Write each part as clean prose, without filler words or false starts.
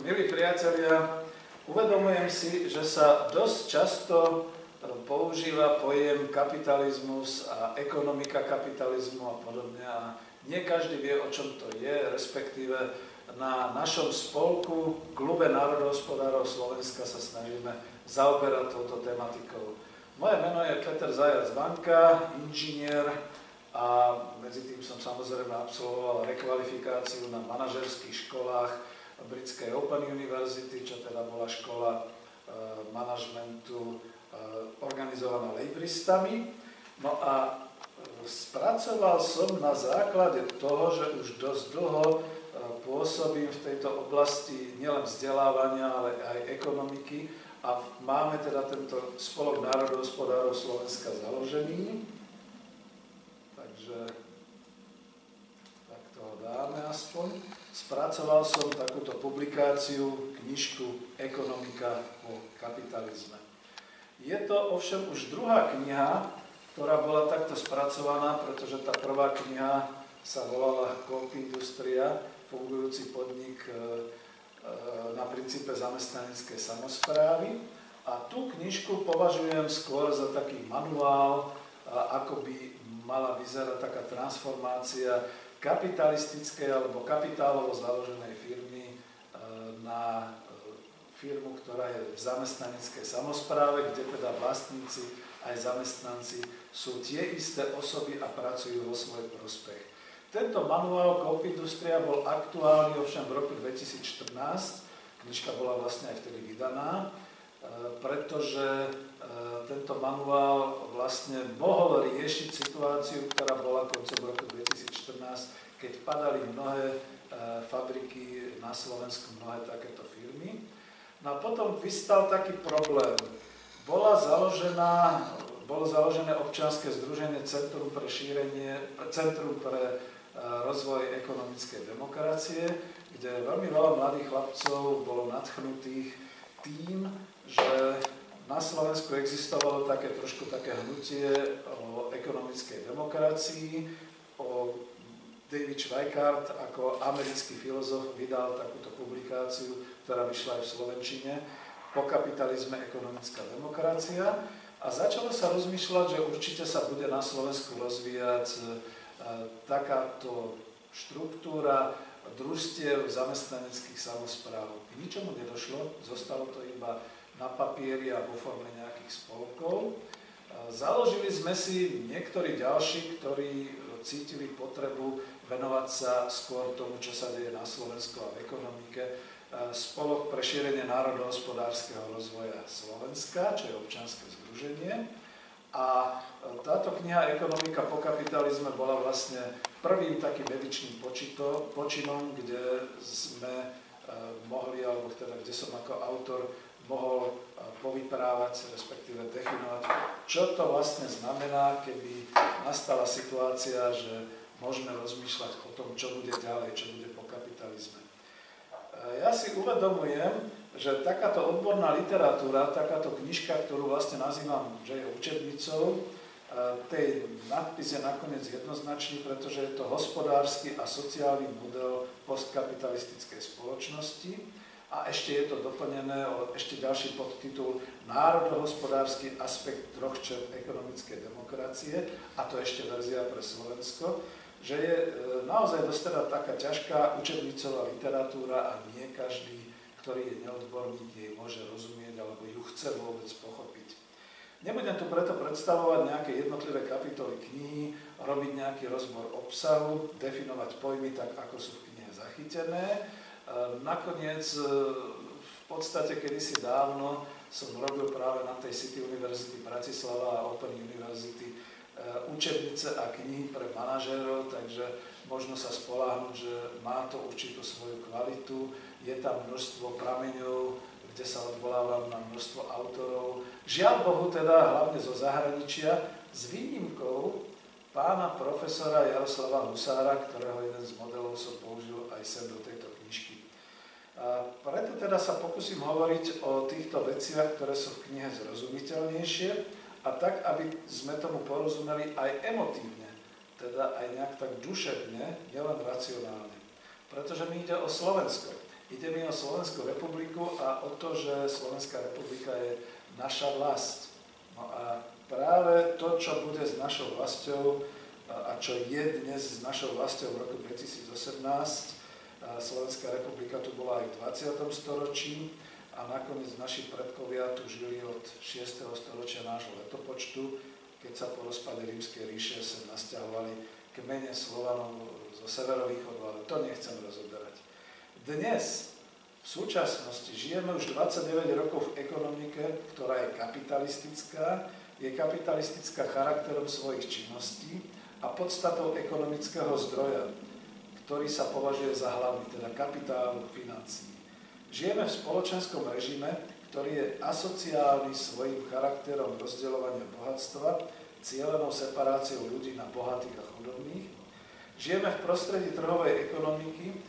Milí priatelia, uvedomujem si, že sa dosť často používa pojem kapitalizmus a ekonomika kapitalizmu a podobne. A nie každý vie, o čom to je, respektíve na našom spolku Klube národohospodárov Slovenska sa snažíme zaoberať touto tematikou. Moje meno je Peter Zajac-Banka, inžinier, a medzi tým som samozrejme absolvoval rekvalifikáciu na manažerských školách britskej Open University, čo teda bola škola manažmentu organizovaná lejbristami. No a spracoval som na základe toho, že už dosť dlho pôsobím v tejto oblasti nielen vzdelávania, ale aj ekonomiky a máme teda tento spolok národohospodárov Slovenska založený. Takže tak toho dáme aspoň. Spracoval som takúto publikáciu, knižku Ekonomika o kapitalizme. Je to ovšem už druhá kniha, ktorá bola takto spracovaná, pretože tá prvá kniha sa volala Coop-Industria, fungujúci podnik na princípe zamestnaneckej samosprávy. A tú knižku považujem skôr za taký manuál, ako by mala vyzerať taká transformácia kapitalistickej alebo kapitálovo založenej firmy na firmu, ktorá je v zamestnaneckej samospráve, kde teda vlastníci aj zamestnanci sú tie isté osoby a pracujú vo svoj prospech. Tento manuál Coop-Industria bol aktuálny ovšem v roku 2014, knižka bola vlastne aj vtedy vydaná, pretože tento manuál vlastne mohol riešiť situáciu, ktorá bola koncom roku 2014, keď padali mnohé fabriky na Slovensku, mnohé takéto firmy. No a potom vystal taký problém. Bolo založené občianske združenie Centrum pre rozvoj ekonomickej demokracie, kde veľmi veľa mladých chlapcov bolo nadchnutých tým, že na Slovensku existovalo trošku také hnutie o ekonomickej demokracii. David Schweikart ako americký filozof vydal takúto publikáciu, ktorá vyšla aj v slovenčine, Po kapitalizme ekonomická demokracia. A začalo sa rozmýšľať, že určite sa bude na Slovensku rozvíjať takáto štruktúra družstiev zamestnaneckých samospráv. K ničomu nedošlo, zostalo to iba na papieri a vo forme nejakých spolkov. Založili sme si niektorí ďalší, ktorí cítili potrebu venovať sa skôr tomu, čo sa deje na Slovensku a v ekonomike. Spolok pre šírenie národohospodárskeho rozvoja Slovenska, čo je občianske združenie. A táto kniha Ekonomika po kapitalizme bola vlastne prvým takým edičným počinom, kde sme mohli, alebo teda kde som ako autor mohol povyprávať, respektíve definovať, čo to vlastne znamená, keby nastala situácia, že môžeme rozmýšľať o tom, čo bude ďalej, čo bude po kapitalizme. Ja si uvedomujem, že takáto odborná literatúra, takáto knižka, ktorú vlastne nazývam, že je učebnicou, tej nadpis je nakoniec jednoznačný, pretože je to hospodársky a sociálny model postkapitalistickej spoločnosti a ešte je to doplnené o ešte ďalší podtitul Národohospodársky aspekt troch črt ekonomickej demokracie, a to ešte verzia pre Slovensko, že je naozaj dosť teda taká ťažká učebnicová literatúra a nie každý, ktorý je neodborník, jej môže rozumieť alebo ju chce vôbec pochopiť. Nebudem tu preto predstavovať nejaké jednotlivé kapitoly knihy, robiť nejaký rozbor obsahu, definovať pojmy tak, ako sú v knihe zachytené. Nakoniec, v podstate kedysi dávno som robil práve na tej City University Bratislava a Open University učebnice a knihy pre manažérov, takže možno sa spoľahnúť, že má to určitú svoju kvalitu. Je tam množstvo prameňov, kde sa odvolávam na množstvo autorov. Žiaľ Bohu teda, hlavne zo zahraničia, s výnimkou pána profesora Jaroslava Husára, ktorého jeden z modelov som použil aj sem do tejto knižky. A preto teda sa pokúsim hovoriť o týchto veciach, ktoré sú v knihe zrozumiteľnejšie a tak, aby sme tomu porozumeli aj emotívne, teda aj nejak tak duševne, nielen racionálne. Pretože mi ide o Slovensko. Ide mi o Slovenskú republiku a o to, že Slovenská republika je naša vlast. No a práve to, čo bude s našou vlastou a čo je dnes s našou vlastou v roku 2018, Slovenská republika tu bola aj v 20. storočí a nakoniec naši predkovia tu žili od 6. storočia nášho letopočtu, keď sa po rozpade Rímskej ríše sem nasťahovali kmene Slovanov zo severovýchodu, ale to nechcem rozoberať. Dnes, v súčasnosti, žijeme už 29 rokov v ekonomike, ktorá je kapitalistická charakterom svojich činností a podstatou ekonomického zdroja, ktorý sa považuje za hlavný, teda kapitálu financií. Žijeme v spoločenskom režime, ktorý je asociálny svojím charakterom rozdeľovania bohatstva, cielenou separáciou ľudí na bohatých a chudobných. Žijeme v prostredí trhovej ekonomiky,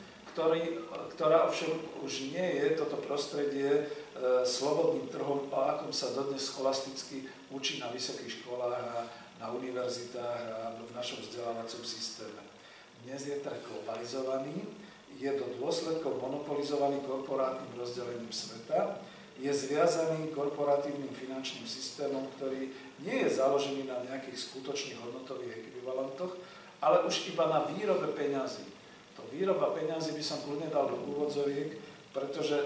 ktorá ovšem už nie je toto prostredie slobodným trhom, o akom sa dodnes scholasticky učí na vysokých školách a na univerzitách a v našom vzdelávacom systéme. Dnes je trh globalizovaný, je do dôsledkov monopolizovaný korporátnym rozdelením sveta, je zviazaný korporatívnym finančným systémom, ktorý nie je založený na nejakých skutočných hodnotových ekvivalentoch, ale už iba na výrobe peňazí. To výroba peňazí by som kľudne dal do úvodzoviek, pretože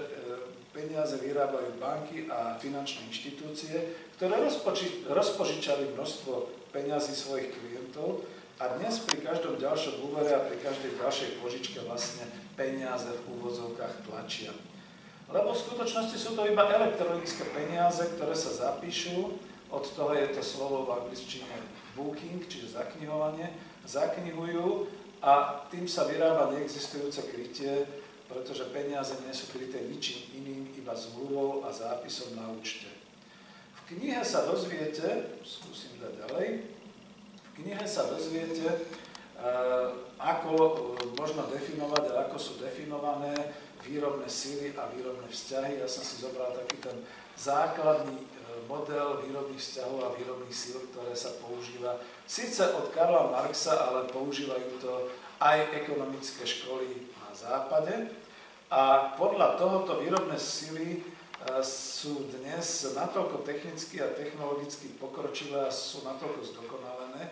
peniaze vyrábajú banky a finančné inštitúcie, ktoré rozpožičali množstvo peňazí svojich klientov a dnes pri každom ďalšom úvere a pri každej ďalšej požičke vlastne peniaze v úvodzovkách tlačia. Lebo v skutočnosti sú to iba elektronické peniaze, ktoré sa zapíšu, od toho je to slovo v angličtine booking, čiže zaknihovanie, zaknihujú a tým sa vyrába neexistujúce krytie, pretože peniaze nie sú kryté ničím iným, iba zmluvou a zápisom na účte. V knihe sa dozviete, skúsim dať ďalej, v knihe sa dozviete, ako možno definovať a ako sú definované výrobné sily a výrobné vzťahy. Ja som si zobral taký ten základný model výrobných vzťahov a výrobných síl, ktoré sa používa síce od Karla Marxa, ale používajú to aj ekonomické školy na západe. A podľa tohoto výrobné sily sú dnes natoľko technicky a technologicky pokročilé a sú natoľko zdokonalené,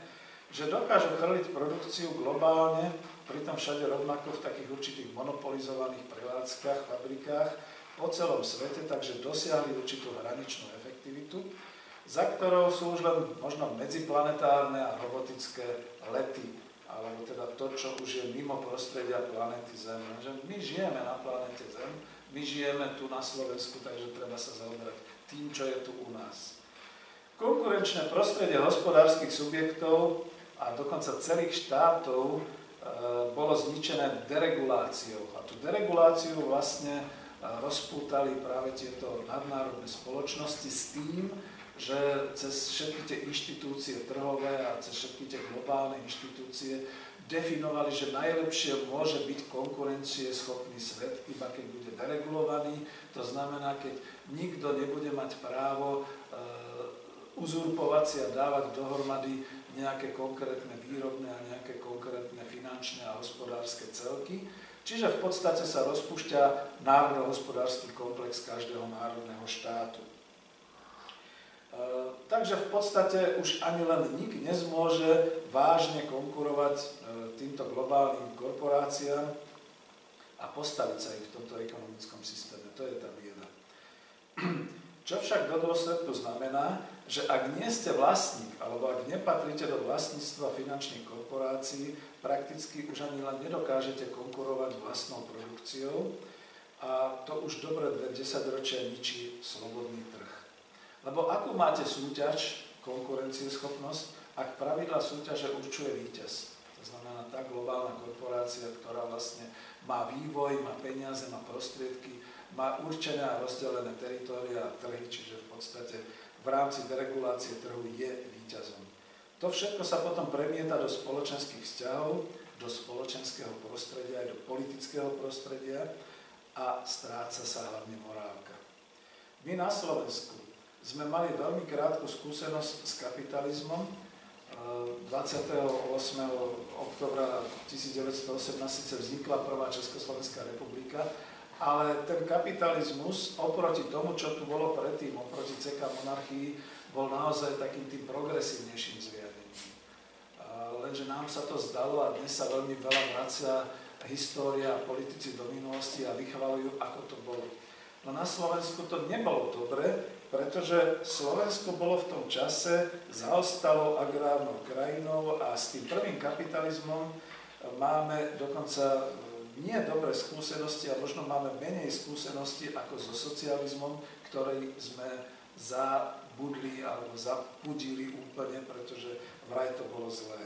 že dokážu chrliť produkciu globálne, pritom všade rovnako v takých určitých monopolizovaných prevádzkach, fabrikách po celom svete, takže dosiahli určitú hraničnú efektivitu, za ktorou sú už len možno medziplanetárne a robotické lety, alebo teda to, čo už je mimo prostredia planéty Zem. My žijeme na planéte Zem, my žijeme tu na Slovensku, takže treba sa zaoberať tým, čo je tu u nás. Konkurenčné prostredie hospodárskych subjektov a dokonca celých štátov bolo zničené dereguláciou. A tú dereguláciu vlastne rozpútali práve tieto nadnárodné spoločnosti s tým, že cez všetky tie inštitúcie trhové a cez všetky tie globálne inštitúcie definovali, že najlepšie môže byť konkurencieschopný svet, iba keď bude deregulovaný. To znamená, keď nikto nebude mať právo uzurpovať si a dávať dohromady nejaké konkrétne výrobné a nejaké konkrétne finančné a hospodárske celky. Čiže v podstate sa rozpúšťa národohospodársky komplex každého národného štátu. Takže v podstate už ani len nik nezmôže vážne konkurovať týmto globálnym korporáciám a postaviť sa ich v tomto ekonomickom systéme. To je tá bieda. Čo však do dôsledku znamená, že ak nie ste vlastník, alebo ak nepatríte do vlastníctva finančných korporácií, prakticky už ani len nedokážete konkurovať vlastnou produkciou a to už dobre 10 ročia ničí slobodný trh. Lebo akú máte súťaž, konkurencieschopnosť, ak pravidla súťaže určuje víťaz. To znamená tá globálna korporácia, ktorá vlastne má vývoj, má peniaze, má prostriedky, má určené a rozdelené teritória a trhy, čiže v podstate v rámci deregulácie trhu je víťazom. To všetko sa potom premieta do spoločenských vzťahov, do spoločenského prostredia, aj do politického prostredia a stráca sa hlavne morálka. My na Slovensku sme mali veľmi krátku skúsenosť s kapitalizmom. 28. oktobra 1918 síce vznikla prvá Československá republika, Ale ten kapitalizmus oproti tomu, čo tu bolo predtým, oproti CK monarchii, bol naozaj takým tým progresívnejším zriadením. Lenže nám sa to zdalo a dnes sa veľmi veľa vracia história a politici do minulosti a vychvaľujú, ako to bolo. No na Slovensku to nebolo dobre, pretože Slovensko bolo v tom čase zaostalo agrárnou krajinou a s tým prvým kapitalizmom máme dokonca nie dobré skúsenosti a možno máme menej skúsenosti ako so socializmom, ktorý sme zabudli alebo zapudili úplne, pretože vraj to bolo zlé.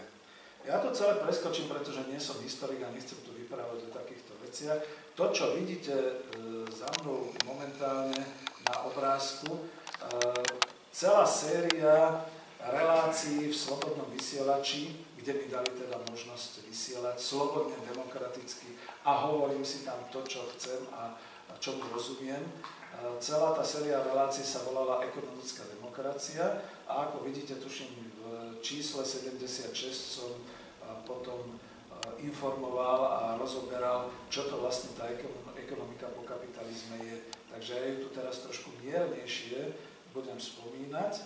Ja to celé preskočím, pretože nie som historik a nechcem tu vyprávať o takýchto veciach. To, čo vidíte za mnou momentálne na obrázku, celá séria relácií v Slobodnom vysielači, kde mi dali teda možnosť vysielať slobodne, demokraticky a hovorím si tam to, čo chcem a čomu rozumiem. Celá tá séria relácií sa volala Ekonomická demokracia a ako vidíte, tuším, v čísle 76 som potom informoval a rozoberal, čo to vlastne tá ekonomika po kapitalizme je. Takže ja ju tu teraz trošku miernejšie budem spomínať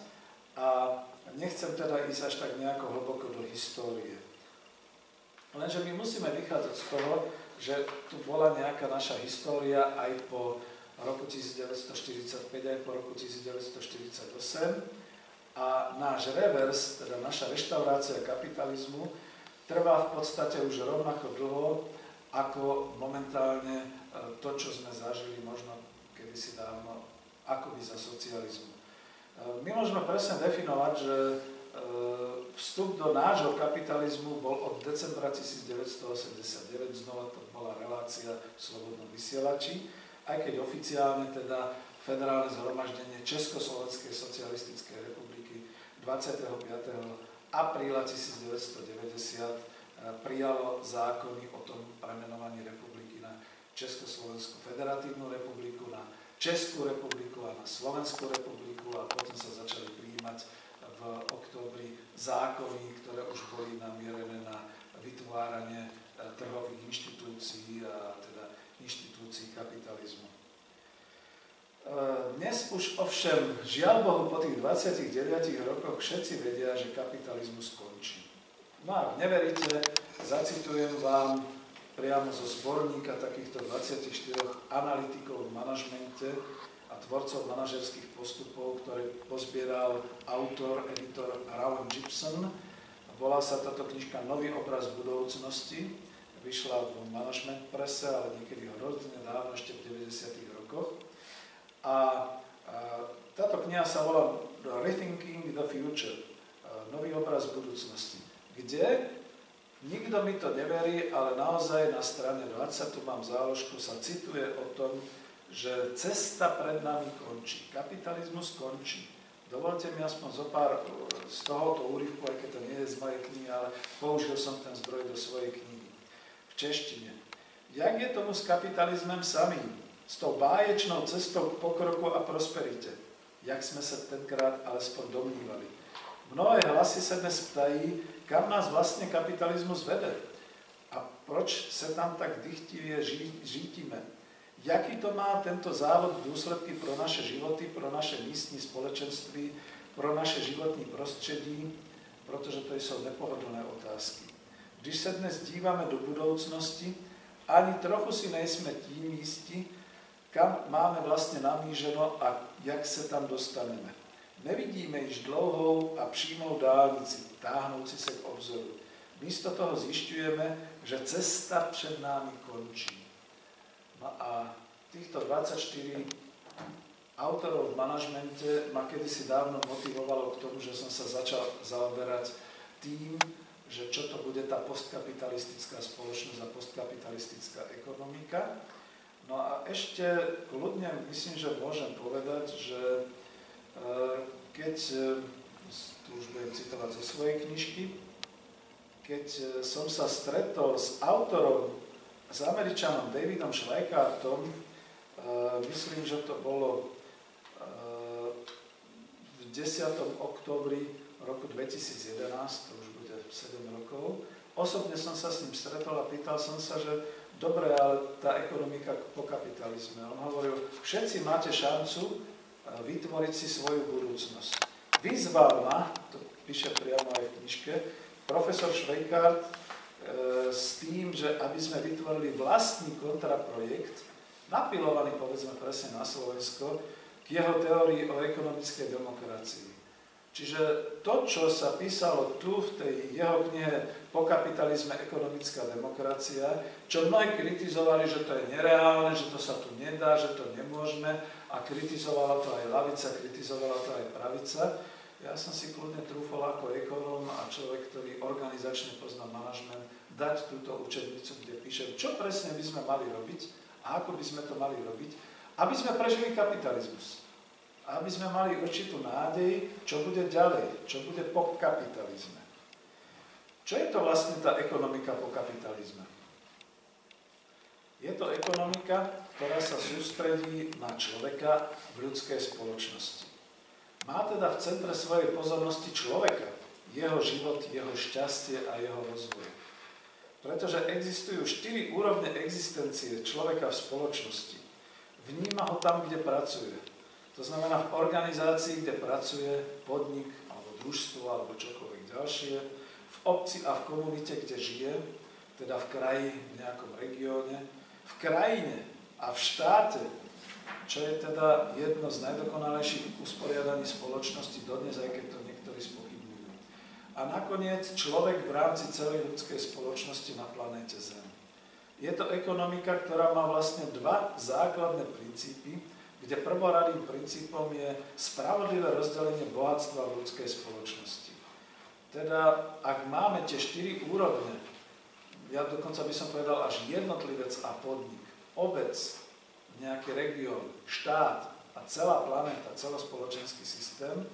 a nechcem teda ísť až tak nejako hlboko do histórie. Lenže my musíme vychádzať z toho, že tu bola nejaká naša história aj po roku 1945, aj po roku 1948 a náš revers, teda naša reštaurácia kapitalizmu, trvá v podstate už rovnako dlho ako momentálne to, čo sme zažili možno kedysi dávno, akoby za socializmu. My môžeme presne definovať, že vstup do nášho kapitalizmu bol od decembra 1989, znova to bola relácia v Slobodnom vysielači, aj keď oficiálne teda Federálne zhromaždenie Československej socialistickej republiky 25. apríla 1990 prijalo zákony o tom premenovaní republiky na Československú federatívnu republiku, na Českú republiku a na Slovenskú republiku a potom sa začali prijímať v októbri zákony, ktoré už boli namierené na vytváranie trhových inštitúcií a teda inštitúcií kapitalizmu. Dnes už ovšem, žiaľ Bohu, po tých 29 rokoch všetci vedia, že kapitalizmus končí. No a ak neveríte, zacitujem vám priamo zo zborníka takýchto 24 analytikov v manažmente a tvorcov manažerských postupov, ktoré pozbieral autor, editor Rowan Gibson. Volá sa táto knižka Nový obraz budúcnosti. Vyšla v Management Presse, ale niekedy hrozne dávno, ešte v 90. rokoch. A táto kniha sa volá Rethinking the Future, Nový obraz budúcnosti, kde nikto mi to neverí, ale naozaj na strane 20, tu mám záložku, sa cituje o tom, že cesta pred nami končí, kapitalizmus končí. Dovolte mi aspoň zo pár z tohoto úryvku, aj keď to nie je z mojej knihy, ale použil som ten zdroj do svojej knihy v češtine. Jak je tomu s kapitalizmem samým? S tou báječnou cestou k pokroku a prosperite, jak sme sa tenkrát alespoň domnívali. Mnohé hlasy sa dnes ptají, kam nás vlastne kapitalizmus vede a proč sa tam tak dychtivie žítime. Jaký to má tento závod dôsledky pro naše životy, pro naše místní společenství, pro naše životní prostředí, protože to sú nepohodlné otázky. Když sa dnes dívame do budoucnosti, ani trochu si nejsme tím jisti, kam máme vlastne namířeno a jak sa tam dostaneme. Nevidíme již dlouhou a přímou dálnici, táhnouci se k obzoru. Místo toho zjišťujeme, že cesta před námi končí. No a týchto 24 autorov v manažmente ma kedysi dávno motivovalo k tomu, že som sa začal zaoberať tým, že čo to bude tá postkapitalistická spoločnosť a postkapitalistická ekonomika. No a ešte kľudne myslím, že môžem povedať, že keď, tu už budem citovať zo svojej knižky, keď som sa stretol s autorom, s Američanom Davidom Schweikartom, myslím, že to bolo v 10. októbri roku 2011, to už bude 7 rokov, osobne som sa s ním stretol a pýtal som sa, že dobre, ale tá ekonomika po kapitalizme. On hovoril, všetci máte šancu vytvoriť si svoju budúcnosť. Vyzval ma, to píše priamo aj v knižke, profesor Švejkart s tým, že aby sme vytvorili vlastný kontraprojekt, napilovaný povedzme presne na Slovensko, k jeho teórii o ekonomickej demokracii. Čiže to, čo sa písalo tu v tej jeho knihe Po kapitalizme ekonomická demokracia, čo mnohí kritizovali, že to je nereálne, že to sa tu nedá, že to nemôžeme, a kritizovala to aj ľavica, kritizovala to aj pravica. Ja som si kľudne trúfol ako ekonóm a človek, ktorý organizačne pozná manažment, dať túto učebnicu, kde píšem, čo presne by sme mali robiť a ako by sme to mali robiť, aby sme prežili kapitalizmus. Aby sme mali určitú nádej, čo bude ďalej, čo bude po kapitalizme. Čo je to vlastne tá ekonomika po kapitalizme? Je to ekonomika, ktorá sa sústredí na človeka v ľudskej spoločnosti. Má teda v centre svojej pozornosti človeka, jeho život, jeho šťastie a jeho rozvoj. Pretože existujú 4 úrovne existencie človeka v spoločnosti. Vníma ho tam, kde pracuje. To znamená v organizácii, kde pracuje podnik, alebo družstvo, alebo čokoľvek ďalšie, v obci a v komunite, kde žije, teda v kraji, v nejakom regióne, v krajine a v štáte, čo je teda jedno z najdokonalejších usporiadaní spoločnosti dodnes, aj keď to niektorí spochybňujú. A nakoniec človek v rámci celej ľudskej spoločnosti na planéte Zem. Je to ekonomika, ktorá má vlastne 2 základné princípy, kde prvoradým princípom je spravodlivé rozdelenie bohatstva v ľudskej spoločnosti. Teda, ak máme tie 4 úrovne, ja dokonca by som povedal až jednotlivec a podnik, obec, nejaký región, štát a celá planéta, celospoločenský systém,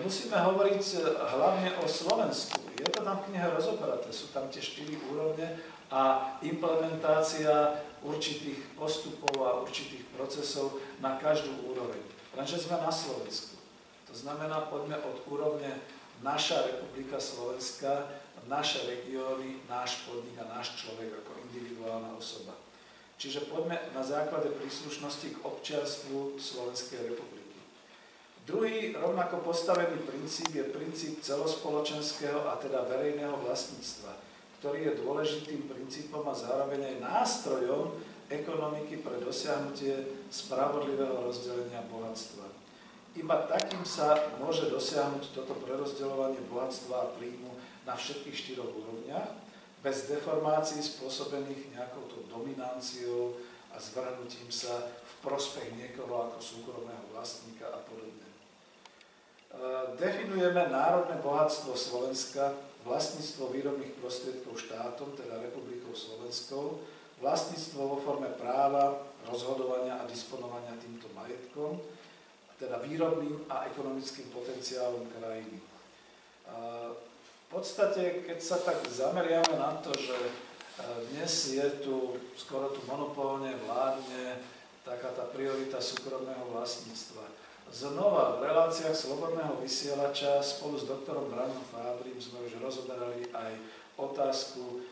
musíme hovoriť hlavne o Slovensku. Je to tam v knihe rozobraté, sú tam tie 4 úrovne a implementácia určitých postupov a určitých procesov na každú úroveň. Lenže sme na Slovensku. To znamená, poďme od úrovne naša republika Slovenska, naše regióny, náš podnik a náš človek ako individuálna osoba. Čiže poďme na základe príslušnosti k občianstvu Slovenskej republiky. Druhý rovnako postavený princíp je princíp celospoločenského a teda verejného vlastníctva, ktorý je dôležitým princípom a zároveň aj nástrojom ekonomiky pre dosiahnutie spravodlivého rozdelenia bohatstva. Iba takým sa môže dosiahnuť toto prerozdeľovanie bohatstva a príjmu na všetkých 4 úrovniach, bez deformácií spôsobených nejakou dominanciou a zvrhnutím sa v prospech niekoho ako súkromného vlastníka a podobne. Definujeme národné bohatstvo Slovenska, vlastníctvo výrobných prostriedkov štátom, teda Republikou Slovenskou, vlastníctvo vo forme práva, rozhodovania a disponovania týmto majetkom, teda výrobným a ekonomickým potenciálom krajiny. V podstate, keď sa tak zameriame na to, že dnes je tu, skoro tu monopolne vládne taká tá priorita súkromného vlastníctva. Znova v reláciách Slobodného vysielača spolu s doktorom Braňom Fábrim sme už rozoberali aj otázku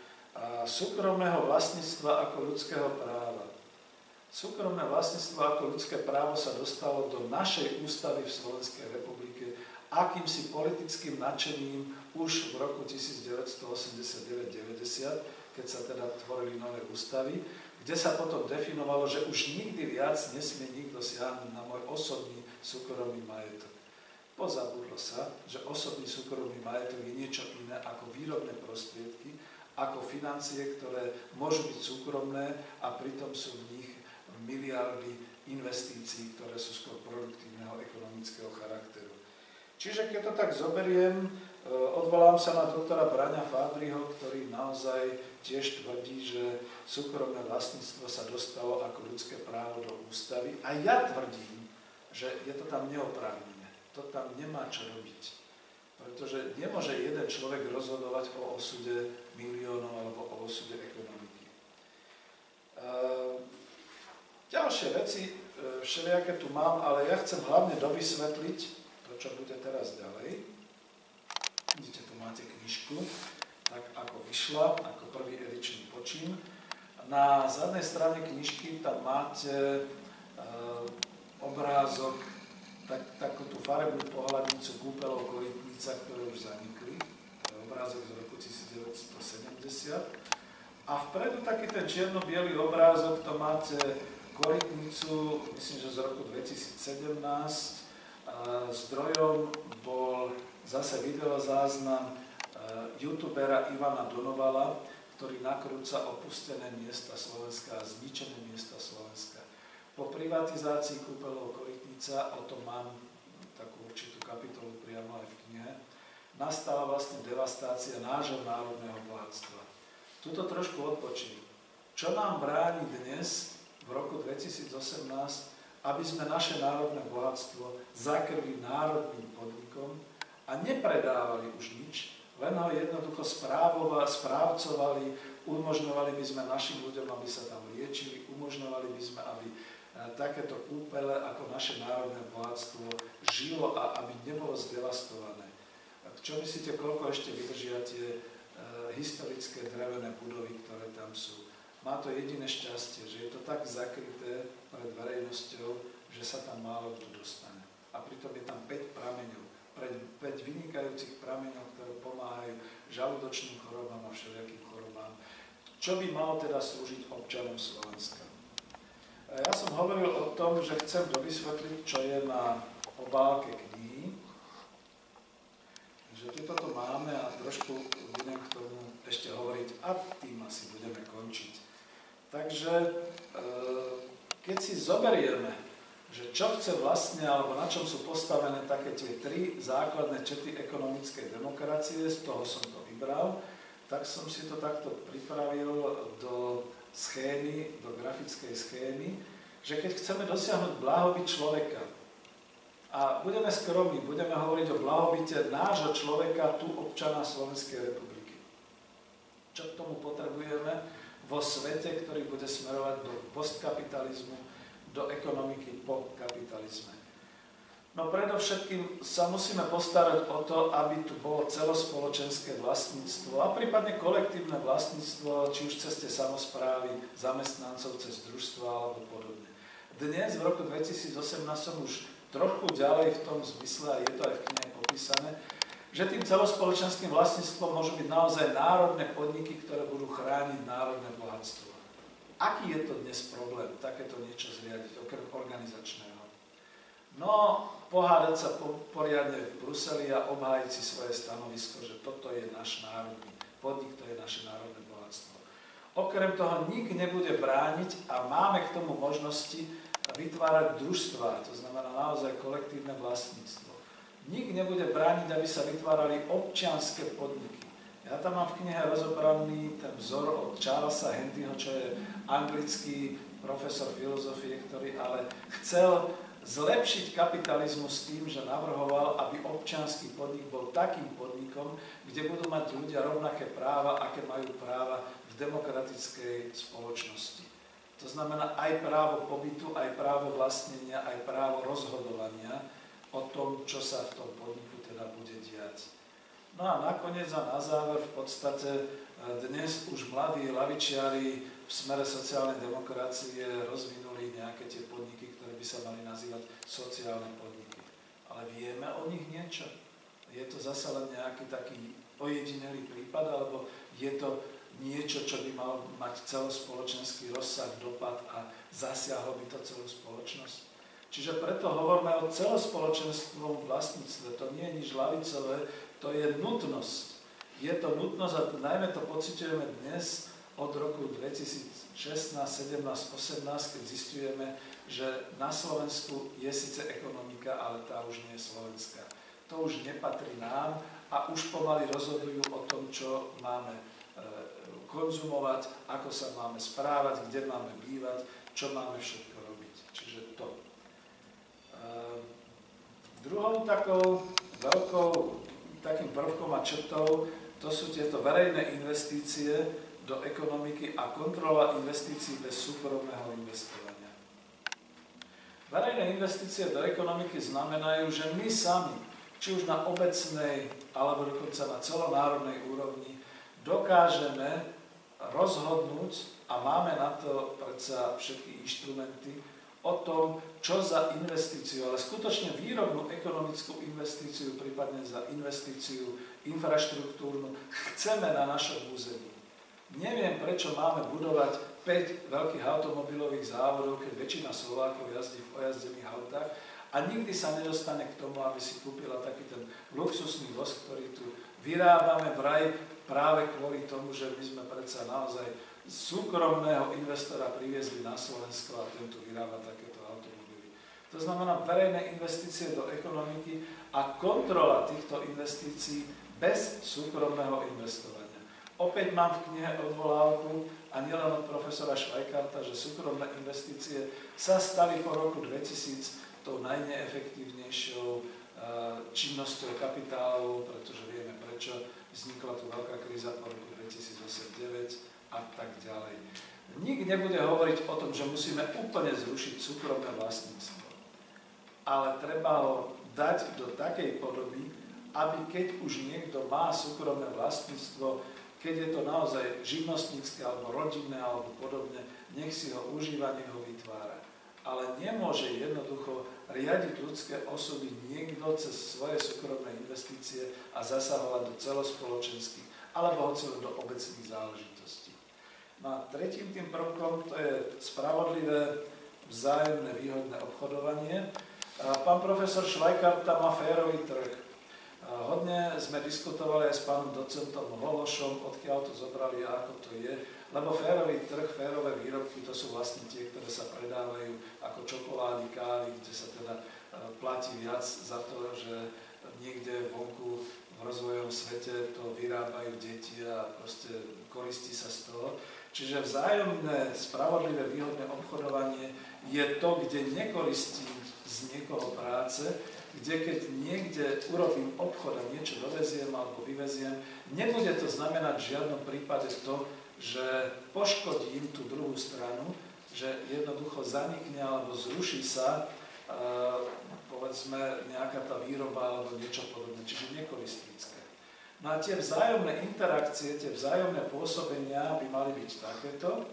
súkromného vlastníctva ako ľudského práva. Súkromné vlastníctvo ako ľudské právo sa dostalo do našej ústavy v Slovenskej republike akýmsi politickým nadšením už v roku 1989-90, keď sa teda tvorili nové ústavy, kde sa potom definovalo, že už nikdy viac nesmie nikto siahnuť na môj osobný súkromný majetok. Pozabudlo sa, že osobný súkromný majetok je niečo iné ako výrobné prostriedky, ako financie, ktoré môžu byť súkromné a pritom sú v nich miliardy investícií, ktoré sú skôr produktívneho ekonomického charakteru. Čiže keď to tak zoberiem, odvolám sa na doktora Braňa Fábriho, ktorý naozaj tiež tvrdí, že súkromné vlastníctvo sa dostalo ako ľudské právo do ústavy. A ja tvrdím, že je to tam neoprávnené. To tam nemá čo robiť. Pretože nemôže jeden človek rozhodovať o osude miliónov alebo o osude ekonomiky. Ďalšie veci, všelijaké tu mám, ale ja chcem hlavne dovysvetliť to, čo bude teraz ďalej. Vidíte, tu máte knižku, tak ako vyšla, ako prvý edičný počin. Na zadnej strane knižky tam máte obrázok, takú tú farebnú pohľadnicu kúpeľov Korytnica, ktoré už zanikli. To je obrázok z roku 1970. A vpredu taký ten čierno-biely obrázok, to máte Korytnicu, myslím, že z roku 2017. Zdrojom bol zase videozáznam youtubera Ivana Donovala, ktorý nakrúca opustené miesta Slovenska a zničené miesta Slovenska. Po privatizácii kúpeľov Korytnica, o tom mám takú určitú kapitolu priamo aj v knihe, nastala vlastne devastácia nášho národného bohatstva. Tuto trošku odpočím. Čo nám bráni dnes, v roku 2018, aby sme naše národné bohatstvo zakrili národným podnikom a nepredávali už nič, len ho jednoducho správcovali, umožňovali by sme našim ľuďom, aby sa tam liečili, umožňovali by sme, aby takéto kúpele ako naše národné bohatstvo žilo a aby nebolo zdevastované. Čo myslíte, koľko ešte vydržia tie historické drevené budovy, ktoré tam sú? Má to jediné šťastie, že je to tak zakryté pred verejnosťou, že sa tam málo kto dostane. A pritom je tam 5 prameňov, 5 vynikajúcich prameňov, ktoré pomáhajú žalúdočným chorobám a všelijakým chorobám. Čo by malo teda slúžiť občanom Slovenska? Ja som hovoril o tom, že chcem dovysvetliť, čo je na obálke knihy. Že tuto to máme a trošku budem k tomu ešte hovoriť a tým asi budeme končiť. Takže keď si zoberieme, že čo chce vlastne, alebo na čom sú postavené také tie 3 základné črty ekonomickej demokracie, z toho som to vybral, tak som si to takto pripravil do schémy, do grafickej schémy, že keď chceme dosiahnuť blahobyt človeka a budeme skromní, budeme hovoriť o blahobite nášho človeka, tu občana Slovenskej republiky. Čo k tomu potrebujeme vo svete, ktorý bude smerovať do postkapitalizmu, do ekonomiky po kapitalizme? No predovšetkým sa musíme postarať o to, aby tu bolo celospoločenské vlastníctvo a prípadne kolektívne vlastníctvo, či už cez tie samosprávy, zamestnancov, cez družstva alebo podobne. Dnes, v roku 2018, som už trochu ďalej v tom zmysle, a je to aj v knihe popísané, že tým celospoločenským vlastníctvom môžu byť naozaj národné podniky, ktoré budú chrániť národné bohatstvo. Aký je to dnes problém, takéto niečo zriadiť, okrem organizačného? No, pohádať sa poriadne v Bruseli a obhájiť si svoje stanovisko, že toto je náš národný podnik, to je naše národné bohatstvo. Okrem toho nik nebude brániť a máme k tomu možnosti vytvárať družstvá, to znamená naozaj kolektívne vlastníctvo. Nik nebude brániť, aby sa vytvárali občianske podniky. Ja tam mám v knihe rozobraný ten vzor od Charlesa Hentyho, čo je anglický profesor filozofie, ktorý ale chcel zlepšiť kapitalizmus tým, že navrhoval, aby občiansky podnik bol takým podnikom, kde budú mať ľudia rovnaké práva, aké majú práva v demokratickej spoločnosti. To znamená aj právo pobytu, aj právo vlastnenia, aj právo rozhodovania o tom, čo sa v tom podniku teda bude diať. No a nakoniec a na záver v podstate dnes už mladí lavičiari v smere sociálnej demokracie rozvinuli nejaké tie podniky, ktoré by sa mali nazývať sociálne podniky. Ale vieme o nich niečo? Je to zasa len nejaký taký ojedinelý prípad, alebo je to niečo, čo by malo mať celospoločenský rozsah, dopad a zasiahlo by to celú spoločnosť? Čiže preto hovoríme o celospoločenstvom vlastníctve. To nie je nič ľavicové, to je nutnosť. Je to nutnosť a najmä to pociťujeme dnes od roku 2016, 17, 18, keď zistujeme, že na Slovensku je síce ekonomika, ale tá už nie je slovenská. To už nepatrí nám a už pomaly rozhodujú o tom, čo máme konzumovať, ako sa máme správať, kde máme bývať, čo máme všetko robiť. Čiže to. Druhou takým prvkom a črtou to sú tieto verejné investície do ekonomiky a kontrola investícií bez súkromného investovania. Verejné investície do ekonomiky znamenajú, že my sami, či už na obecnej alebo dokonca na celonárodnej úrovni, dokážeme rozhodnúť, a máme na to predsa všetky inštrumenty, o tom, čo za investíciu, ale skutočne výrobnú ekonomickú investíciu, prípadne za investíciu infraštruktúrnu, chceme na našom území. Neviem, prečo máme budovať 5 veľkých automobilových závodov, keď väčšina Slovákov jazdí v ojazdených autách a nikdy sa nedostane k tomu, aby si kúpila taký ten luxusný voz, ktorý tu vyrábame vraj práve kvôli tomu, že my sme predsa naozaj súkromného investora priviezli na Slovensko a ten tu vyrába takéto automobily. To znamená verejné investície do ekonomiky a kontrola týchto investícií bez súkromného investovania. Opäť mám v knihe odvolávku, a nielen od profesora Švajkarta, že súkromné investície sa stali po roku 2000 tou najneefektívnejšou činnosťou kapitálu, pretože vieme prečo, vznikla tu veľká kríza po roku 2008-2009 a tak ďalej. Nik nebude hovoriť o tom, že musíme úplne zrušiť súkromné vlastníctvo, ale treba ho dať do takej podoby, aby keď už niekto má súkromné vlastníctvo, keď je to naozaj živnostnícke alebo rodinné alebo podobne, nech si ho užíva, nech ho vytvára. Ale nemôže jednoducho riadiť ľudské osoby niekto cez svoje súkromné investície a zasahovať do celospoločenských alebo hoci do obecných záležitostí. No a tretím tým prvkom to je spravodlivé, vzájomné výhodné obchodovanie. Pán profesor Švajkarta má férový trh. Hodne sme diskutovali aj s pánom docentom Hološom, odkiaľ to zobrali a ako to je, lebo férový trh, férové výrobky, to sú vlastne tie, ktoré sa predávajú ako čokolády, kávy, kde sa teda platí viac za to, že niekde vonku v rozvojovom svete to vyrábajú deti a proste koristí sa z toho. Čiže vzájomné, spravodlivé, výhodné obchodovanie je to, kde nekoristím z niekoho práce, kde keď niekde urobím obchod a niečo doveziem alebo vyveziem, nebude to znamenať v žiadnom prípade to, že poškodím tú druhú stranu, že jednoducho zanikne alebo zruší sa, povedzme, nejaká tá výroba alebo niečo podobné, čiže nekoristnícke. No a tie vzájomné interakcie, tie vzájomné pôsobenia by mali byť takéto.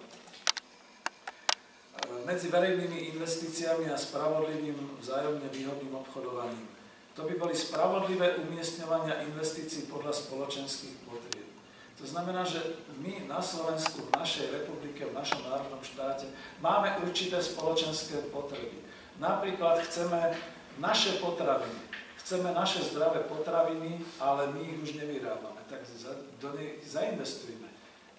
Medzi verejnými investíciami a spravodlivým vzájomne výhodným obchodovaním. To by boli spravodlivé umiestňovania investícií podľa spoločenských potrieb. To znamená, že my na Slovensku, v našej republike, v našom národnom štáte máme určité spoločenské potreby. Napríklad chceme naše potraviny, chceme naše zdravé potraviny, ale my ich už nevyrábame, tak do nej zainvestujme.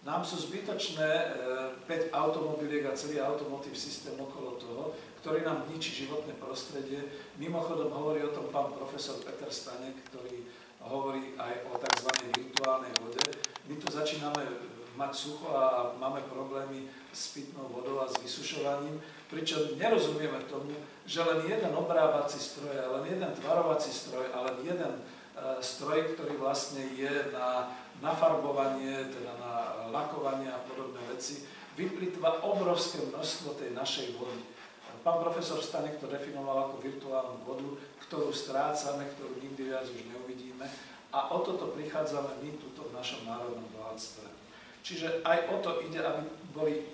Nám sú zbytočné 5 automobiliek a celý automotív systém okolo toho, ktorý nám ničí životné prostredie. Mimochodom hovorí o tom pán profesor Peter Stanek, ktorý hovorí aj o tzv. Virtuálnej vode. My tu začíname mať sucho a máme problémy s pitnou vodou a s vysušovaním, pričom nerozumieme tomu, že len jeden obrábací stroj, len jeden tvarovací stroj, ale len jeden stroj, ktorý vlastne je na nafarbovanie, teda na lakovanie a podobné veci, vyplýtva obrovské množstvo tej našej vody. Pán profesor Stanek to definoval ako virtuálnu vodu, ktorú strácame, ktorú nikdy viac už neuvidíme a o toto prichádzame my tuto v našom národnom bohatstve. Čiže aj o to ide, aby boli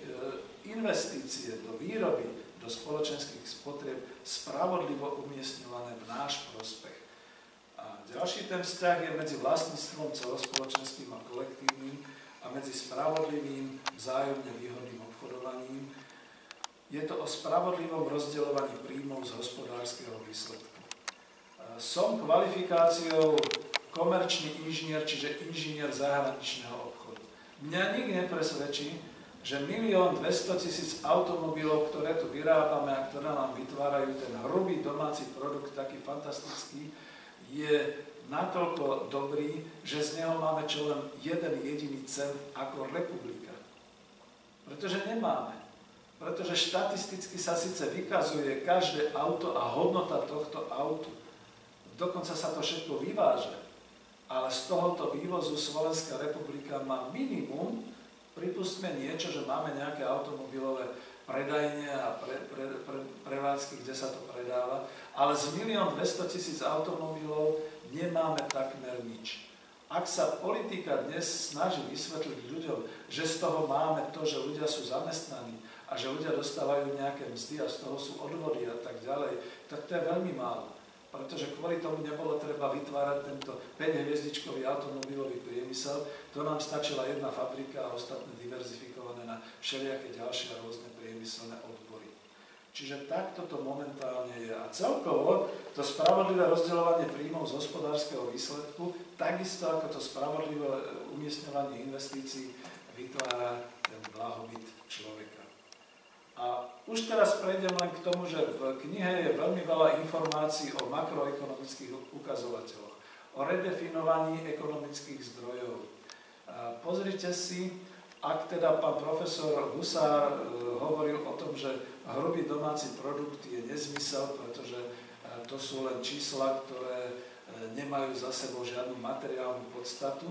investície do výroby, do spoločenských spotrieb spravodlivo umiestňované v náš prospech. A ďalší ten vzťah je medzi vlastníctvom celospoločenským a kolektívnym a medzi spravodlivým, vzájomne výhodným obchodovaním. Je to o spravodlivom rozdeľovaní príjmov z hospodárskeho výsledku. Som kvalifikáciou komerčný inžinier, čiže inžinier zahraničného obchodu. Mňa nikdy nepresvedčí, že 1 200 000 automobilov, ktoré tu vyrábame a ktoré nám vytvárajú ten hrubý domáci produkt, taký fantastický, je natoľko dobrý, že z neho máme čo len jeden jediný cent ako republika. Pretože nemáme. Pretože štatisticky sa síce vykazuje každé auto a hodnota tohto autu. Dokonca sa to všetko vyváža. Ale z tohoto vývozu Slovenská republika má minimum, pripustme niečo, že máme nejaké automobilové predajne a prevádzky, kde sa to predáva, ale z 1 200 000 automobilov nemáme takmer nič. Ak sa politika dnes snaží vysvetliť ľuďom, že z toho máme to, že ľudia sú zamestnaní a že ľudia dostávajú nejaké mzdy a z toho sú odvody a tak ďalej, tak to je veľmi málo. Pretože kvôli tomu nebolo treba vytvárať tento 5-hviezdičkový automobilový priemysel. To nám stačila jedna fabrika a ostatné diverzifikované na všelijaké ďalšie rôzne priemyselné odbory. Čiže takto to momentálne je. A celkovo to spravodlivé rozdeľovanie príjmov z hospodárskeho výsledku, takisto ako to spravodlivé umiestňovanie investícií, vytvára ten blahobyt človeka. A už teraz prejdem len k tomu, že v knihe je veľmi veľa informácií o makroekonomických ukazovateľoch, o redefinovaní ekonomických zdrojov. Pozrite si, ak teda pán profesor Husár hovoril o tom, že hrubý domáci produkt je nezmysel, pretože to sú len čísla, ktoré nemajú za sebou žiadnu materiálnu podstatu.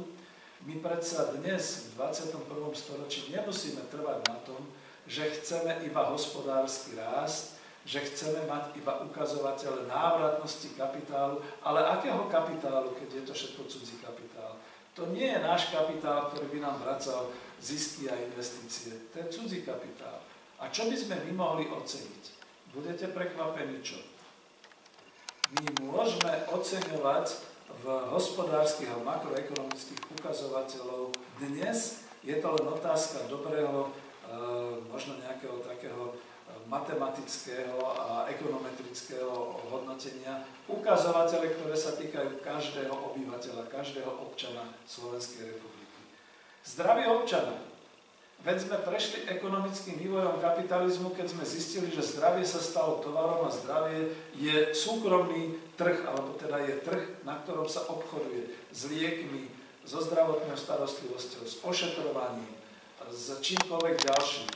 My predsa dnes v 21. storočí nemusíme trvať na tom, že chceme iba hospodársky rast, že chceme mať iba ukazovatele návratnosti kapitálu, ale akého kapitálu, keď je to všetko cudzí kapitál? To nie je náš kapitál, ktorý by nám vracal zisky a investície. To je cudzí kapitál. A čo by sme my mohli oceniť? Budete prekvapení, čo? My môžeme oceňovať v hospodárskych a makroekonomických ukazovateľov dnes, je to len otázka dobrého, možno nejakého takého matematického a ekonometrického hodnotenia, ukazovatele, ktoré sa týkajú každého obyvateľa, každého občana Slovenskej republiky. Zdravie občana. Veď sme prešli ekonomickým vývojom kapitalizmu, keď sme zistili, že zdravie sa stalo tovarom a zdravie je súkromný trh, alebo teda je trh, na ktorom sa obchoduje s liekmi, so zdravotnou starostlivosťou, s ošetrovaním, s čímkoľvek ďalším.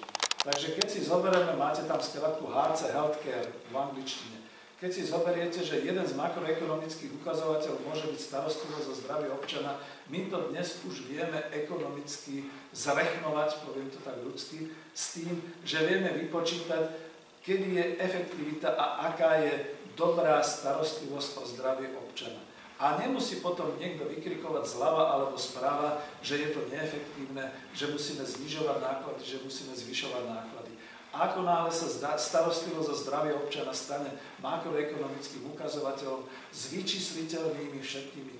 Takže keď si zoberieme, máte tam skratku HC Healthcare v angličtine, keď si zoberiete, že jeden z makroekonomických ukazovateľov môže byť starostlivosť o zdravie občana, my to dnes už vieme ekonomicky zrechnovať, poviem to tak ľudsky, s tým, že vieme vypočítať, kedy je efektivita a aká je dobrá starostlivosť o zdravie občana. A nemusí potom niekto vykrikovať zľava alebo správa, že je to neefektívne, že musíme znižovať náklady, že musíme zvyšovať náklady. A ako náhle sa starostlivosť o zdravie občana stane makroekonomickým ukazovateľom s vyčísliteľnými všetkými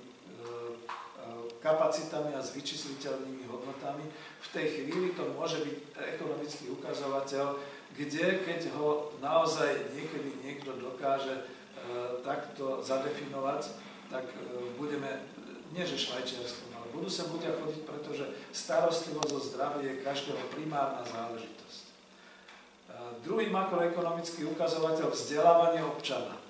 kapacitami a s vyčísliteľnými hodnotami, v tej chvíli to môže byť ekonomický ukazovateľ, kde keď ho naozaj niekedy niekto dokáže takto zadefinovať, tak budeme, nie že Švajčiarskom, ale budú sa ľudia chodiť, pretože starostlivosť o zdravie je každého primárna záležitosť. Druhý makroekonomický ukazovateľ, vzdelávanie občana.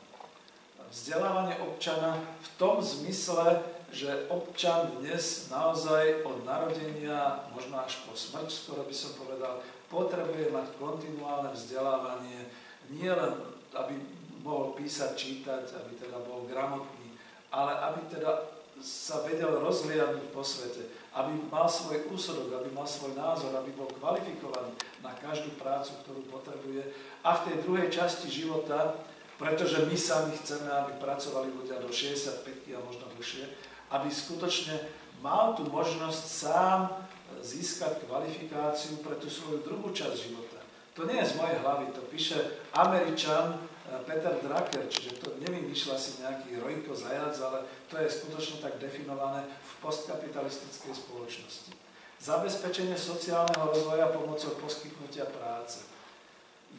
Vzdelávanie občana v tom zmysle, že občan dnes naozaj od narodenia, možno až po smrť, skoro by som povedal, potrebuje mať kontinuálne vzdelávanie, nie len aby mohol písať, čítať, aby teda bol gramotný, ale aby teda sa vedel rozhliadnuť po svete, aby mal svoj úsudok, aby mal svoj názor, aby bol kvalifikovaný na každú prácu, ktorú potrebuje. A v tej druhej časti života, pretože my sami chceme, aby pracovali ľudia do 65 a možno dlhšie, aby skutočne mal tú možnosť sám získať kvalifikáciu pre tú svoju druhú časť života. To nie je z mojej hlavy, to píše Američan Peter Drucker, čiže to nevymýšľa si nejaký Rojko Zajac, ale to je skutočne tak definované v postkapitalistickej spoločnosti. Zabezpečenie sociálneho rozvoja pomocou poskytnutia práce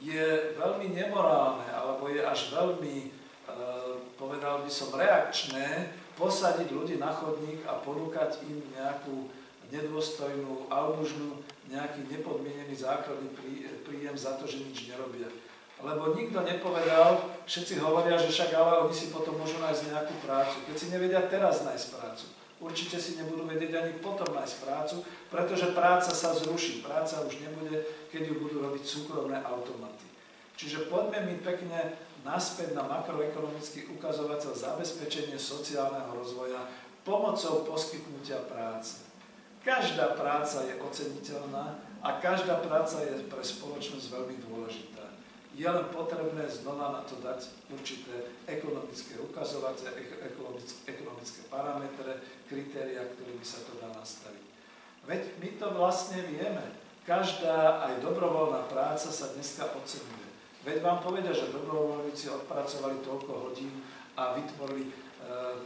je veľmi nemorálne, alebo je až veľmi, povedal by som, reakčné posadiť ľudí na chodník a ponúkať im nejakú nedôstojnú almužnu, nejaký nepodmienený základný príjem za to, že nič nerobia. Lebo nikto nepovedal, všetci hovoria, že však ale oni si potom môžu nájsť nejakú prácu. Keď si nevedia teraz nájsť prácu, určite si nebudú vedieť ani potom nájsť prácu, pretože práca sa zruší. Práca už nebude, keď ju budú robiť súkromné automaty. Čiže poďme mi pekne naspäť na makroekonomický ukazovateľ zabezpečenie sociálneho rozvoja pomocou poskytnutia práce. Každá práca je oceniteľná a každá práca je pre spoločnosť veľmi dôležitá. Je len potrebné znova na to dať určité ekonomické ukazovatele, ekonomické parametre, kritéria, ktorými sa to dá nastaviť. Veď my to vlastne vieme. Každá aj dobrovoľná práca sa dneska oceňuje. Veď vám povedia, že dobrovoľníci odpracovali toľko hodín a vytvorili,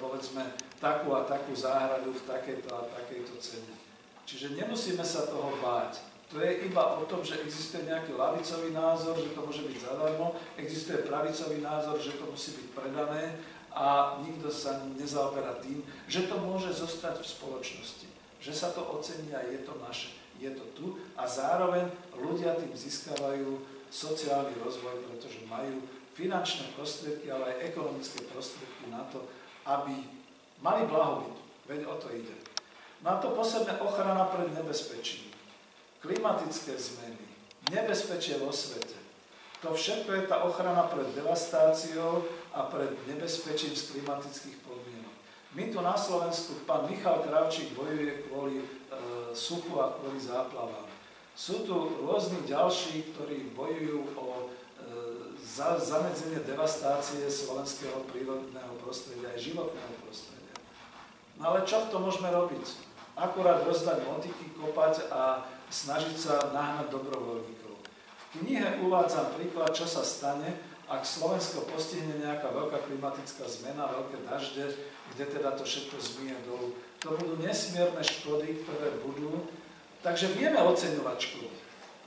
povedzme, takú a takú záhradu v takejto a takejto cene. Čiže nemusíme sa toho báť. To je iba o tom, že existuje nejaký ľavicový názor, že to môže byť zadarmo, existuje pravicový názor, že to musí byť predané a nikto sa nezaoberá tým, že to môže zostať v spoločnosti. Že sa to ocení a je to naše, je to tu a zároveň ľudia tým získavajú sociálny rozvoj, pretože majú finančné prostriedky, ale aj ekonomické prostriedky na to, aby mali blahobyt. Veď o to ide. Na to posledné ochrana pred nebezpečím. Klimatické zmeny, nebezpečie vo svete. To všetko je tá ochrana pred devastáciou a pred nebezpečím z klimatických podmienok. My tu na Slovensku, pán Michal Kravčík bojuje kvôli suchu a kvôli záplavám. Sú tu rôzni ďalší, ktorí bojujú o zamedzenie devastácie slovenského prírodného prostredia aj životného prostredia. No ale čo to môžeme robiť? Akurát rozdať motiky, kopať a snažiť sa nahnať dobrovoľníkov. V knihe uvádzam príklad, čo sa stane, ak Slovensko postihne nejaká veľká klimatická zmena, veľké dažde, kde teda to všetko zmije dolu. To budú nesmierne škody, ktoré budú. Takže vieme oceňovať škody,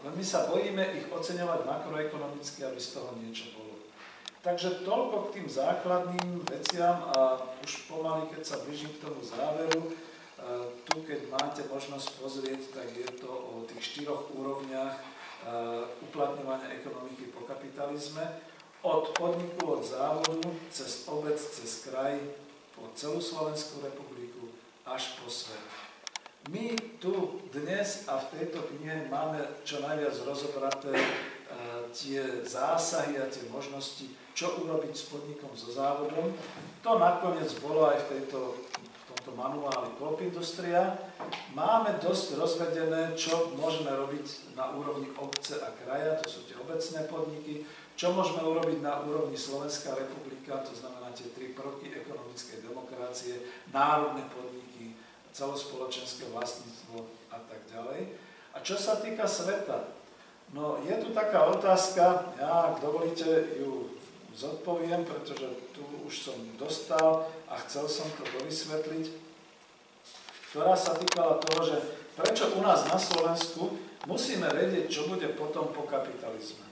len my sa bojíme ich oceňovať makroekonomicky, aby z toho niečo bolo. Takže toľko k tým základným veciam a už pomaly, keď sa blížim k tomu záveru, tu, keď máte možnosť pozrieť, tak je to o tých 4 úrovniach uplatňovania ekonomiky po kapitalizme. Od podniku, od závodu, cez obec, cez kraj, po celú Slovenskú republiku, až po svet. My tu dnes a v tejto knihe máme čo najviac rozobraté tie zásahy a tie možnosti, čo urobiť s podnikom, so závodom. To nakoniec bolo aj v tomto manuáli Coop Industria. Máme dosť rozvedené, čo môžeme robiť na úrovni obce a kraja, to sú tie obecné podniky, čo môžeme urobiť na úrovni Slovenská republika, to znamená tie 3 prvky ekonomickej demokracie, národné podniky, celospoločenské vlastníctvo a tak ďalej. A čo sa týka sveta, no je tu taká otázka, ja, ak dovolíte, ju zodpoviem, pretože tu už som dostal a chcel som to dovysvetliť, ktorá sa týkala toho, že prečo u nás na Slovensku musíme vedieť, čo bude potom po kapitalizme.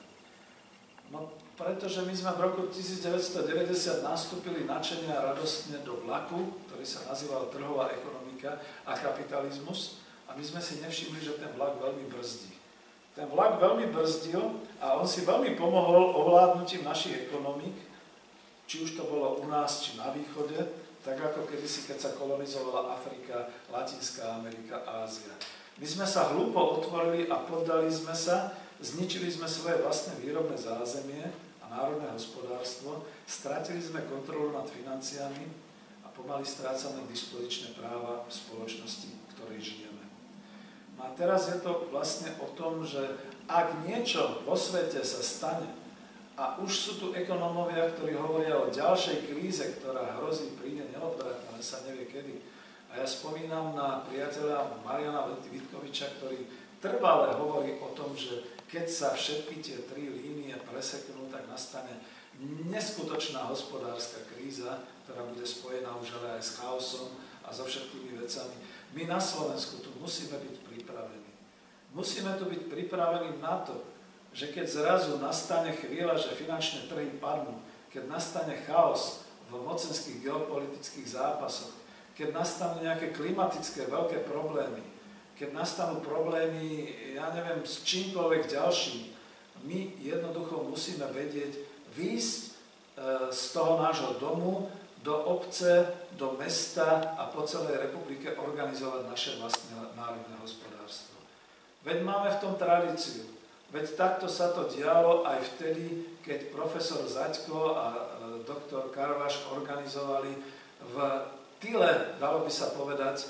No, pretože my sme v roku 1990 nastúpili nadšene a radostne do vlaku, ktorý sa nazýval trhová ekonomika a kapitalizmus, a my sme si nevšimli, že ten vlak veľmi brzdí. Ten vlak veľmi brzdil a on si veľmi pomohol ovládnutím našich ekonomík, či už to bolo u nás, či na východe, tak ako kedysi, keď sa kolonizovala Afrika, Latinská Amerika, Ázia. My sme sa hlúpo otvorili a poddali sme sa, zničili sme svoje vlastné výrobné zázemie a národné hospodárstvo, stratili sme kontrolu nad financiami a pomaly strácame dispozičné práva v spoločnosti, v ktorej žijeme. No a teraz je to vlastne o tom, že ak niečo vo svete sa stane, a už sú tu ekonómovia, ktorí hovoria o ďalšej kríze, ktorá hrozí, príde neodvratne, ale sa nevie kedy. A ja spomínam na priateľa Mariana Vitkoviča, ktorý trvale hovorí o tom, že keď sa všetky tie 3 línie preseknú, tak nastane neskutočná hospodárska kríza, ktorá bude spojená už ale aj s chaosom a so všetkými vecami. My na Slovensku tu musíme byť pripravení. Musíme tu byť pripravení na to, že keď zrazu nastane chvíľa, že finančné trhy padnú, keď nastane chaos v mocenských geopolitických zápasoch, keď nastanú nejaké klimatické veľké problémy, keď nastanú problémy, ja neviem, s čímkoľvek ďalším, my jednoducho musíme vedieť výjsť z toho nášho domu do obce, do mesta a po celej republike organizovať naše vlastné národné hospodárstvo. Veď máme v tom tradíciu. Veď takto sa to dialo aj vtedy, keď profesor Zaďko a doktor Karvaš organizovali v tyle, dalo by sa povedať,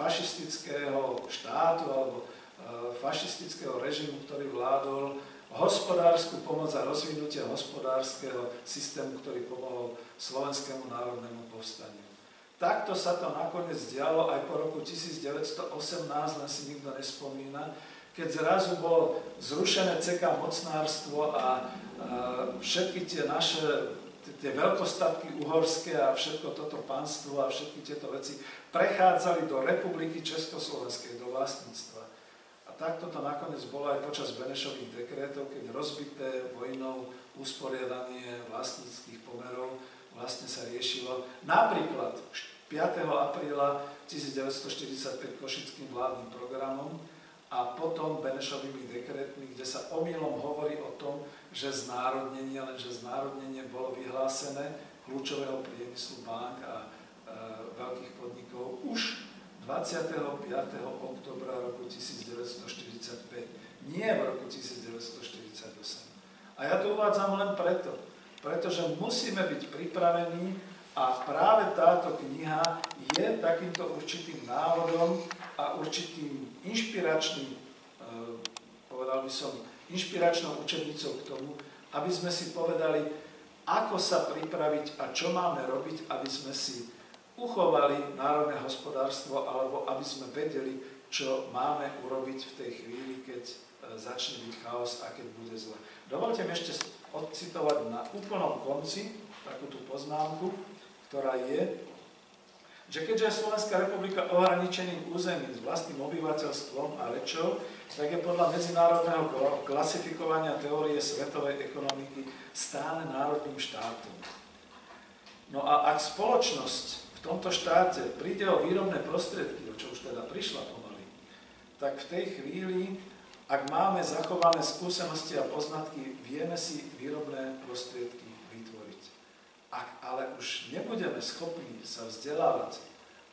fašistického štátu alebo fašistického režimu, ktorý vládol hospodársku pomoc a rozvinutie hospodárskeho systému, ktorý pomohol Slovenskému národnému povstaniu. Takto sa to nakoniec dialo aj po roku 1918, len si nikto nespomína, keď zrazu bolo zrušené CK mocnárstvo a všetky tie naše tie veľkostatky uhorské a všetko toto pánstvo a všetky tieto veci prechádzali do Republiky Československej, do vlastníctva. A takto to nakoniec bolo aj počas Benešových dekrétov, keď rozbité vojnou usporiadanie vlastníckych pomerov vlastne sa riešilo napríklad 5. apríla 1945 košickým vládnym programom a potom Benešovými dekrétmi, kde sa omylom hovorí o tom, že znárodnenie, lenže znárodnenie bolo vyhlásené kľúčového priemyslu, bank a veľkých podnikov už 25. októbra roku 1945, nie v roku 1948. A ja to uvádzam len preto, pretože musíme byť pripravení a práve táto kniha je takýmto určitým návodom a určitým inšpiračným, povedal by som, inšpiračnou učebnicou k tomu, aby sme si povedali, ako sa pripraviť a čo máme robiť, aby sme si uchovali národné hospodárstvo, alebo aby sme vedeli, čo máme urobiť v tej chvíli, keď začne byť chaos a keď bude zle. Dovolte mi ešte odcitovať na úplnom konci takúto poznámku, ktorá je, že keďže je Slovenská republika ohraničeným územím s vlastným obyvateľstvom a rečou, tak je podľa medzinárodného klasifikovania teórie svetovej ekonomiky stále národným štátom. No a ak spoločnosť v tomto štáte príde o výrobné prostriedky, o čo už teda prišla pomaly, tak v tej chvíli, ak máme zachované skúsenosti a poznatky, vieme si výrobné prostriedky vytvoriť. Ak ale už nebudeme schopní sa vzdelávať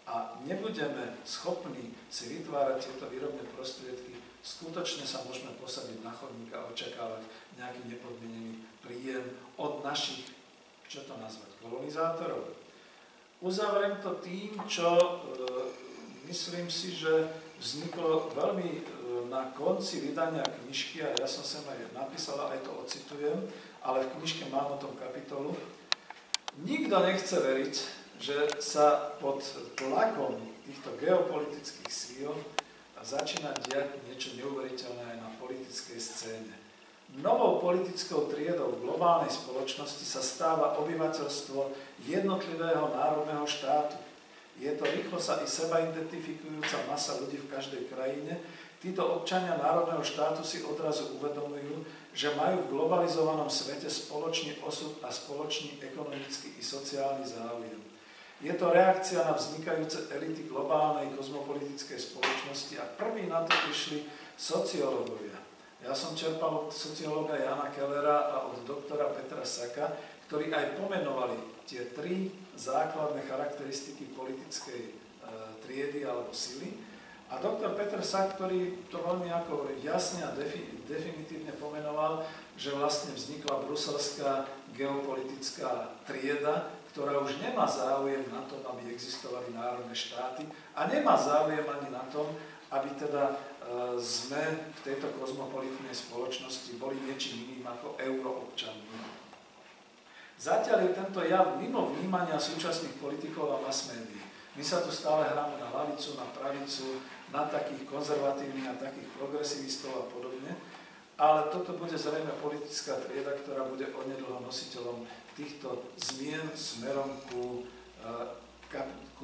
a nebudeme schopní si vytvárať tieto výrobné prostriedky, skutočne sa môžeme posadiť na chodník a očakávať nejaký nepodmienený príjem od našich, čo to nazvať, kolonizátorov. Uzavriem to tým, čo myslím si, že vzniklo veľmi na konci vydania knižky, a ja som sem aj napísala, aj to ocitujem, ale v knižke mám o tom kapitolu. Nikto nechce veriť, že sa pod tlakom týchto geopolitických síl začína diať niečo neuveriteľné aj na politickej scéne. Novou politickou triedou v globálnej spoločnosti sa stáva obyvateľstvo jednotlivého národného štátu. Je to rýchlo sa i seba identifikujúca masa ľudí v každej krajine. Títo občania národného štátu si odrazu uvedomujú, že majú v globalizovanom svete spoločný osud a spoločný ekonomický i sociálny záujem. Je to reakcia na vznikajúce elity globálnej kozmopolitickej spoločnosti a prví na to prišli sociológovia. Ja som čerpal od sociológa Jana Kellera a od doktora Petra Saka, ktorí aj pomenovali tie tri základné charakteristiky politickej triedy alebo sily. A doktor Petr Sak, ktorý to veľmi ako jasne a definitívne pomenoval, že vlastne vznikla bruselská geopolitická trieda, ktorá už nemá záujem na tom, aby existovali národné štáty a nemá záujem ani na tom, aby teda sme v tejto kozmopolitnej spoločnosti boli niečím iným ako euroobčanmi. Zatiaľ je tento jav mimo vnímania súčasných politikov a mass médií. My sa tu stále hráme na lavicu, na pravicu, na takých konzervatívnych a takých progresivistov a podobne, ale toto bude zrejme politická trieda, ktorá bude onedlho nositeľom týchto zmien smerom ku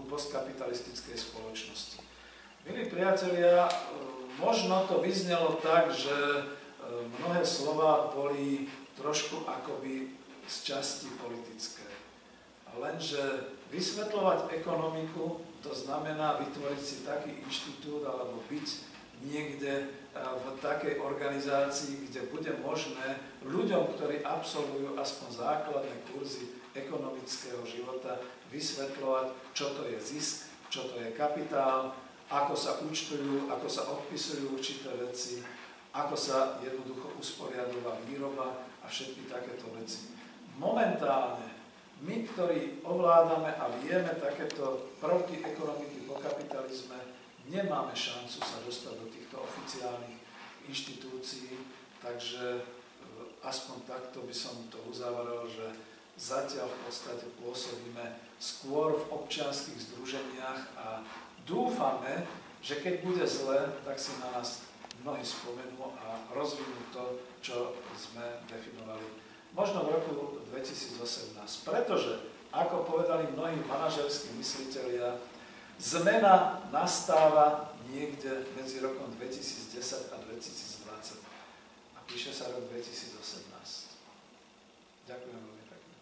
postkapitalistickej spoločnosti. Milí priatelia, možno to vyznelo tak, že mnohé slová boli trošku akoby z časti politické. Lenže vysvetľovať ekonomiku, to znamená vytvoriť si taký inštitút alebo byť niekde v takej organizácii, kde bude možné ľuďom, ktorí absolvujú aspoň základné kurzy ekonomického života, vysvetľovať, čo to je zisk, čo to je kapitál, ako sa účtujú, ako sa odpisujú určité veci, ako sa jednoducho usporiadová výroba a všetky takéto veci. Momentálne my, ktorí ovládame a vieme takéto prvky ekonomiky po kapitalizme, nemáme šancu sa dostať do týchto oficiálnych inštitúcií, takže aspoň takto by som to uzavrel, že zatiaľ v podstate pôsobíme skôr v občianskych združeniach a dúfame, že keď bude zle, tak si na nás mnohí spomenú a rozvinú to, čo sme definovali možno v roku 2018. Pretože, ako povedali mnohí manažerskí myslitelia, zmena nastáva niekde medzi rokom 2010 a 2020. A píše sa rok 2018. Ďakujem veľmi pekne.